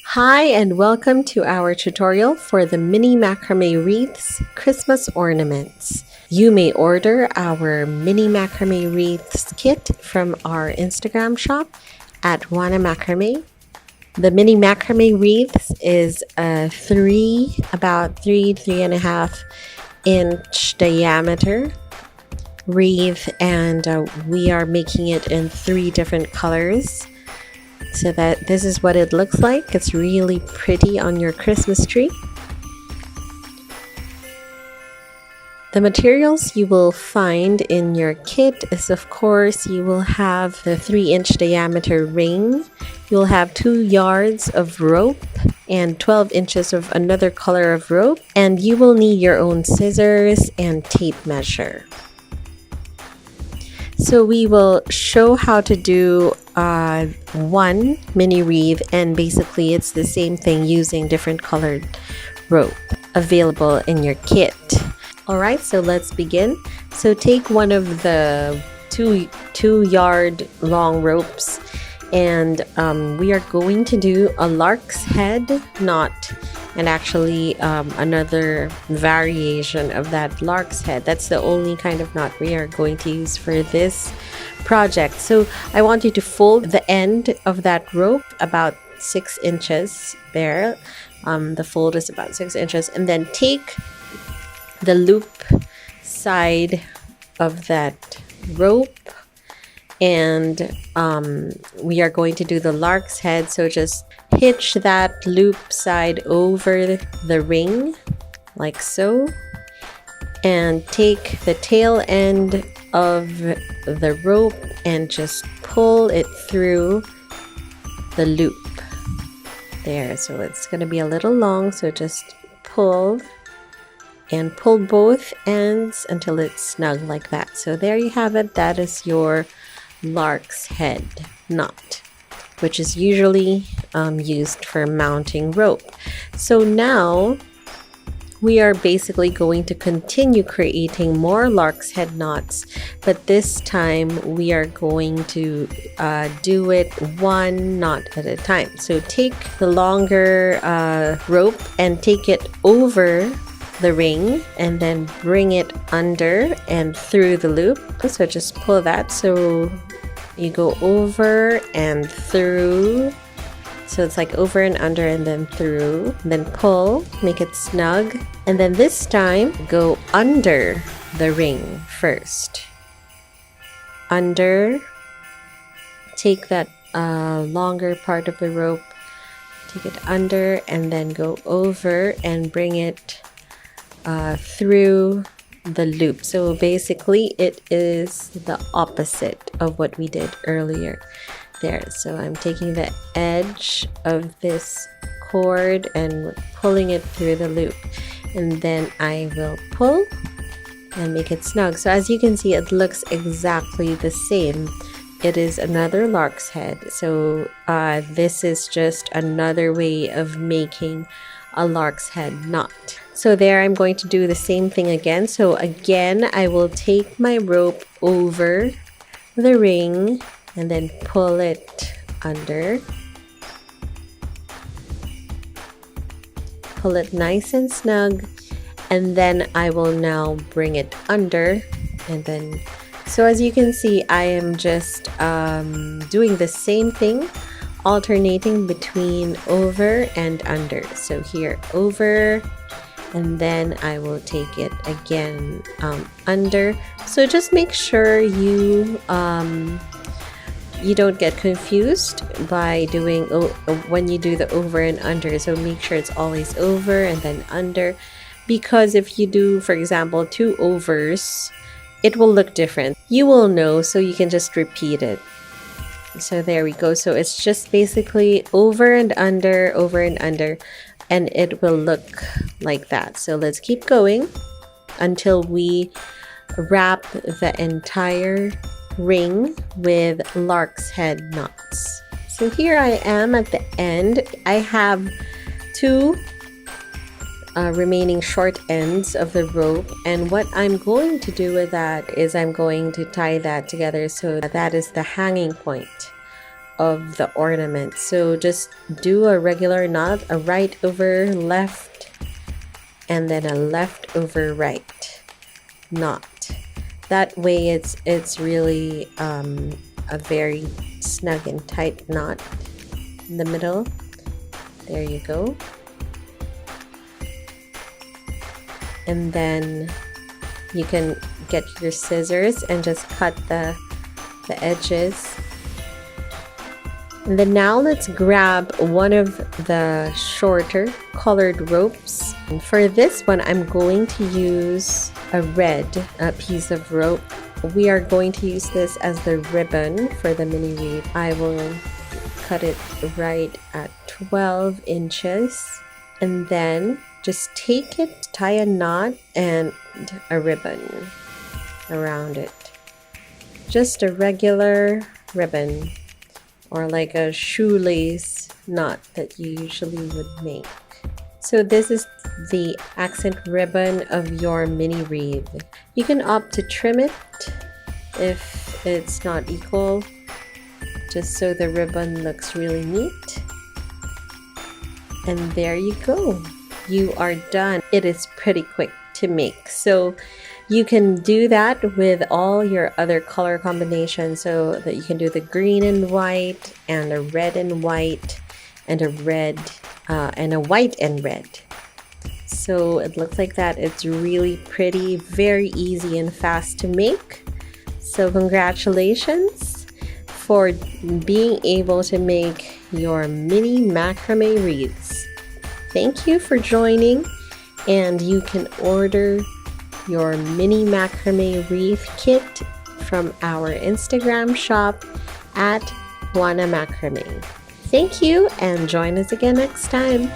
Hi and welcome to our tutorial for the mini macrame wreaths Christmas ornaments. You may order our mini macrame wreaths kit from our Instagram shop at Juana Macrame. The mini macrame wreaths is about three and a half inch diameter wreath, and we are making it in 3 different colors. So that this is what it looks like. It's really pretty on your Christmas tree. The materials you will find in your kit is, of course, you will have the 3-inch diameter ring. You'll have 2 yards of rope and 12 inches of another color of rope. And you will need your own scissors and tape measure. So we will show how to do one mini wreath, and basically it's the same thing using different colored rope available in your kit. Alright, so let's begin. So take one of the two yard long ropes, and we are going to do a lark's head knot, and actually another variation of that lark's head. That's the only kind of knot we are going to use for this project. So I want you to fold the end of that rope about 6 inches there. The fold is about 6 inches, and then take the loop side of that rope, and we are going to do the lark's head. So just hitch that loop side over the ring like so, and take the tail end of the rope and just pull it through the loop there. So it's going to be a little long, so just pull and pull both ends until it's snug like that. So there you have it. That is your lark's head knot, which is usually used for mounting rope. So now we are basically going to continue creating more lark's head knots, but this time we are going to do it one knot at a time. So take the longer rope and take it over the ring, and then bring it under and through the loop. So just pull that, so you go over and through, so it's like over and under and then through, then pull, make it snug, and then this time go under the ring first. Under, take that longer part of the rope, take it under, and then go over and bring it through the loop. So basically it is the opposite of what we did earlier there. So I'm taking the edge of this cord and pulling it through the loop, and then I will pull and make it snug. So as you can see, it looks exactly the same. It is another lark's head. So this is just another way of making a lark's head knot. So there, I'm going to do the same thing again. So again, I will take my rope over the ring and then pull it under. Pull it nice and snug, and then I will now bring it under, and then, so as you can see, I am just doing the same thing, alternating between over and under. So here, over, and then I will take it again under. So just make sure you don't get confused by doing when you do the over and under. So make sure it's always over and then under, because if you do, for example, 2 overs, it will look different. You will know, so you can just repeat it. So there we go. So it's just basically over and under, and it will look like that. So let's keep going until we wrap the entire ring with lark's head knots. So here I am at the end. I have 2 remaining short ends of the rope, and what I'm going to do with that is I'm going to tie that together, so that is the hanging point of the ornament. So just do a regular knot, a right over left, and then a left over right knot. That way it's really a very snug and tight knot in the middle. There you go. And then you can get your scissors and just cut the edges. And then now let's grab one of the shorter colored ropes. And for this one, I'm going to use a red piece of rope. We are going to use this as the ribbon for the mini wreath. I will cut it right at 12 inches. And then just take it, tie a knot and a ribbon around it. Just a regular ribbon, or like a shoelace knot that you usually would make. So this is the accent ribbon of your mini wreath. You can opt to trim it if it's not equal, just so the ribbon looks really neat. And there you go. You are done. It is pretty quick to make. So you can do that with all your other color combinations, so that you can do the green and white and a red and white and a red and a white and red. So it looks like that. It's really pretty, very easy and fast to make. So congratulations for being able to make your mini macrame wreaths. Thank you for joining, and you can order your mini macrame wreath kit from our Instagram shop at Juana Macrame. Thank you, and join us again next time.